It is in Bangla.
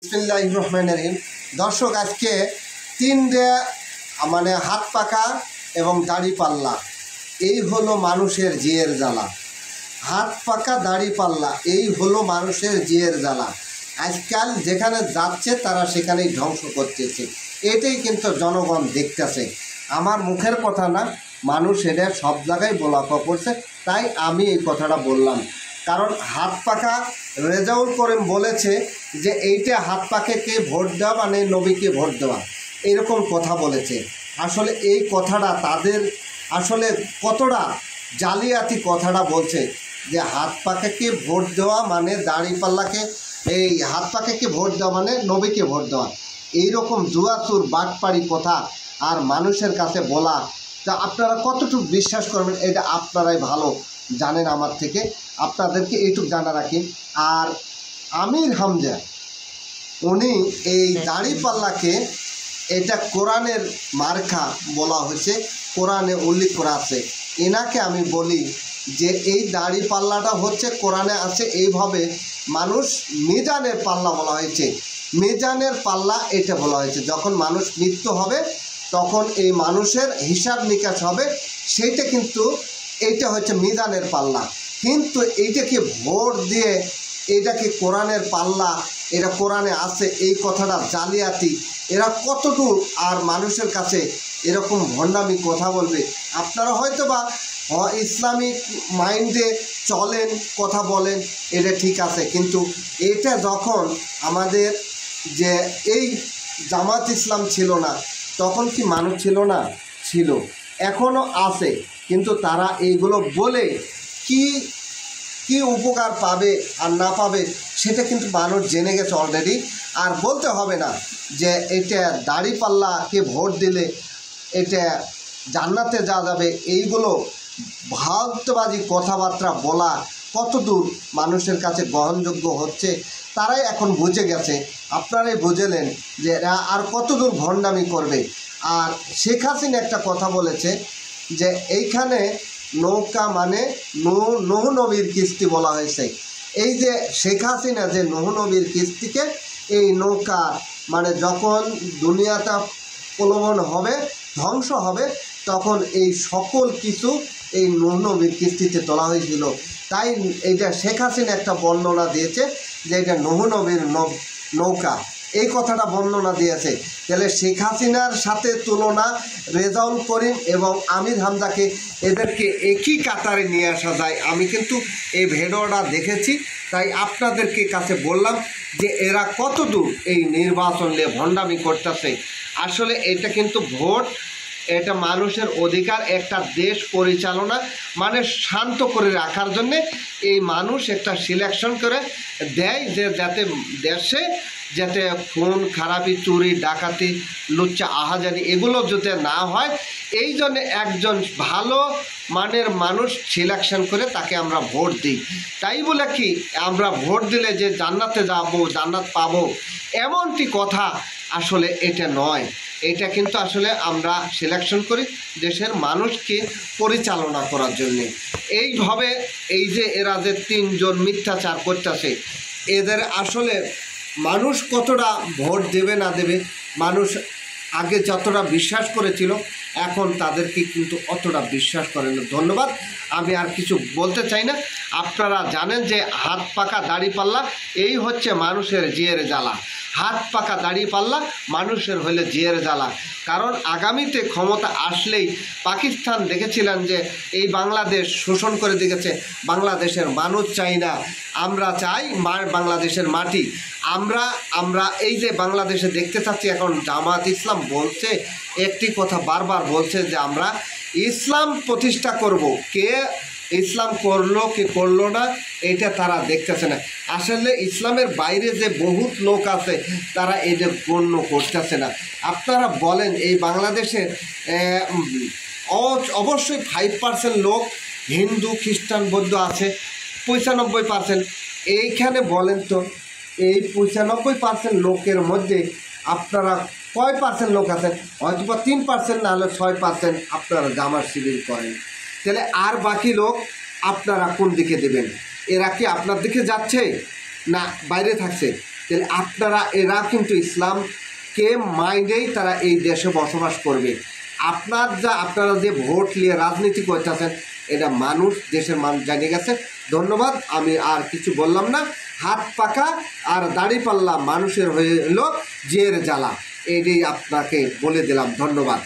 বিসমিল্লাহির রহমানির রহিম। দর্শক, আজকে তিনটে মানে হাত পাকা এবং দাড়ি পাল্লা, এই হলো মানুষের জিয়ের জ্বালা। হাত পাকা দাড়ি পাল্লা, এই হলো মানুষের জিয়ের জ্বালা। আজকাল যেখানে যাচ্ছে তারা সেখানেই ধ্বংস করতেছে। এটাই কিন্তু জনগণ দেখতেছে। আমার মুখের কথা না, মানুষ এটা সব জায়গায় বলা করছে, তাই আমি এই কথাটা বললাম। কারণ হাত পাকা রেজাউল করিম বলেছে যে এইটা হাত পাকাকে ভোট দেওয়া মানে নবীকে ভোট দেওয়া, এরকম কথা বলেছে। আসলে এই কথাটা তাদের আসলে কতটা জালিয়াতি কথাটা বলছে যে হাত পাকাকে ভোট দেওয়া মানে দাড়িপাল্লাকে, এই হাত পাকাকে ভোট দেওয়া মানে নবীকে ভোট দেওয়া, এইরকম জুয়াচুর বাটপাড়ি কথা আর মানুষের কাছে বলা, তা আপনারা কতটুকু বিশ্বাস করবেন এটা আপনারাই ভালো জানেন আমার থেকে। আপনাদেরকে এইটুকু জানা রাখি। আর আমির হামজা উনি এই দাড়িপাল্লাকে এটা কোরআনের মার্কা বলা হয়েছে, কোরআনে উল্লেখ করা আছে। এনাকে আমি বলি যে এই দাড়ি পাল্লাটা হচ্ছে কোরআনে আছে এইভাবে, মানুষ মিজানের পাল্লা বলা হয়েছে। মিজানের পাল্লা এটা বলা হয়েছে, যখন মানুষ মৃত্যু হবে তখন এই মানুষের হিসাব নিকাশ হবে, সেইটা কিন্তু এইটা হচ্ছে মিজানের পাল্লা। কিন্তু এইটাকে ভোট দিয়ে এটাকে কোরআনের পাল্লা, এটা কোরআনে আছে এই কথাটা জালিয়াতি। এরা কতটুকু আর মানুষের কাছে এরকম ভণ্ডামি কথা বলবে। আপনারা হয়তো বা ইসলামিক মাইন্ডে চলেন, কথা বলেন, এটা ঠিক আছে, কিন্তু এটা যখন আমাদের যে এই জামাত ইসলাম ছিল না তখন কি মানুষ ছিল না? ছিল, এখনও আছে, কিন্তু তারা এইগুলো বলে কি কি উপকার পাবে আর না পাবে সেটা কিন্তু মানুষ জেনে গেছে অলরেডি। আর বলতে হবে না যে এটা দাড়িপাল্লাকে ভোট দিলে এটা জান্নাতে যাওয়া যাবে, এইগুলো ভাবতেবাজি কথাবার্তা বলা কতদূর মানুষের কাছে গ্রহণযোগ্য হচ্ছে তারাই এখন বুঝে গেছে। আপনারাই বুঝলেন যে এরা আর কতদূর ভণ্ডামি করবে। আর শেখ হাসিনা একটা কথা বলেছে যে এইখানে নৌকা মানে নূহ নবীর কিস্তি বলা হয়েছে। এই যে শেখ হাসিনা যে নূহ নবীর কিস্তিকে এই নৌকা মানে যখন দুনিয়াটা প্রলোভন হবে, ধ্বংস হবে, তখন এই সকল কিছু এই নূহ নবীর কিস্তিতে তোলা হয়েছিল। তাই এইটা শেখ হাসিনা একটা বর্ণনা দিয়েছে যে এটা নূহ নবীর নৌকা, এই কথাটা বর্ণনা দিয়েছে। তাহলে শেখ হাসিনার সাথে তুলনা রেজাউল করিম এবং আমির হামজাকে, এদেরকে একই কাতারে নিয়ে আসা যায়। আমি কিন্তু এই ভিডিওটা দেখেছি, তাই আপনাদেরকে কাছে বললাম যে এরা কতদূর এই নির্বাচন নিয়ে ভণ্ডামি করতেছে। আসলে এটা কিন্তু ভোট, এটা মানুষের অধিকার, একটা দেশ পরিচালনা মানে শান্ত করে রাখার জন্যে এই মানুষ একটা সিলেকশন করে দেয় যে যাতে দেশে যাতে খুন খারাপি, চুরি ডাকাতি, লুচ্চা আহাজারি এগুলো যাতে না হয়, এই জন্যে একজন ভালো মানের মানুষ সিলেকশন করে তাকে আমরা ভোট দিই। তাই বলে কি আমরা ভোট দিলে যে জান্নাতে যাব, জান্নাত পাবো, এমনটি কথা আসলে এটা নয়। এটা কিন্তু আসলে আমরা সিলেকশন করি দেশের মানুষকে পরিচালনা করার জন্যে। এইভাবে এই যে এরা যে তিনজন মিথ্যাচার করতেছে, এদের আসলে মানুষ কতটা ভোট দেবে না দেবে, মানুষ আগে যতটা বিশ্বাস করেছিল এখন তাদেরকে কিন্তু অতটা বিশ্বাস করে না। ধন্যবাদ, আমি আর কিছু বলতে চাই না। আপনারা জানেন যে হাত পাকা দাড়িপাল্লা এই হচ্ছে মানুষের জিয়ের জ্বালা। হাত পাকা দাড়িপাল্লা মানুষের হলে জিয়ের জ্বালা। কারণ আগামীতে ক্ষমতা আসলেই পাকিস্তান দেখেছিলেন যে এই বাংলাদেশ শোষণ করে দিয়েছে, বাংলাদেশের মানুষ চাই না, আমরা চাই বাংলাদেশের মাটি। আমরা এই যে বাংলাদেশে দেখতে চাচ্ছি, এখন জামাত ইসলাম বলছে একটি কথা বারবার বলছে যে আমরা ইসলাম প্রতিষ্ঠা করব। কে ইসলাম করলো কে করলো না এটা তারা দেখতেছে না। আসলে ইসলামের বাইরে যে বহুত লোক আছে তারা এটা গণ্য করতেছে না। আপনারা বলেন এই বাংলাদেশের অবশ্যই 5% লোক হিন্দু, খ্রিস্টান, বৌদ্ধ আছে, 95%। এইখানে বলেন তো এই 95% লোকের মধ্যে আপনারা কয় পার্সেন্ট লোক আছেন? হয়তো বা 3% না হলে 6% আপনারা জামাত শিবির করেন। তাহলে আর বাকি লোক আপনারা কোন দিকে দেবেন? এরা কি আপনার দিকে যাচ্ছে না বাইরে থাকছে? তাহলে আপনারা এরা কিন্তু ইসলামকে মাইনেই তারা এই দেশে বসবাস করবে। আপনারা যে ভোট নিয়ে রাজনীতি করতেছেন এটা মানুষ, দেশের মানুষ জানিয়ে গেছে। ধন্যবাদ, আমি আর কিছু বললাম না। হাত পাকা আর দাড়িপাল্লা মানুষের হয়ে হলো জের জ্বালা, এটাই আপনাকে বলে দিলাম। ধন্যবাদ।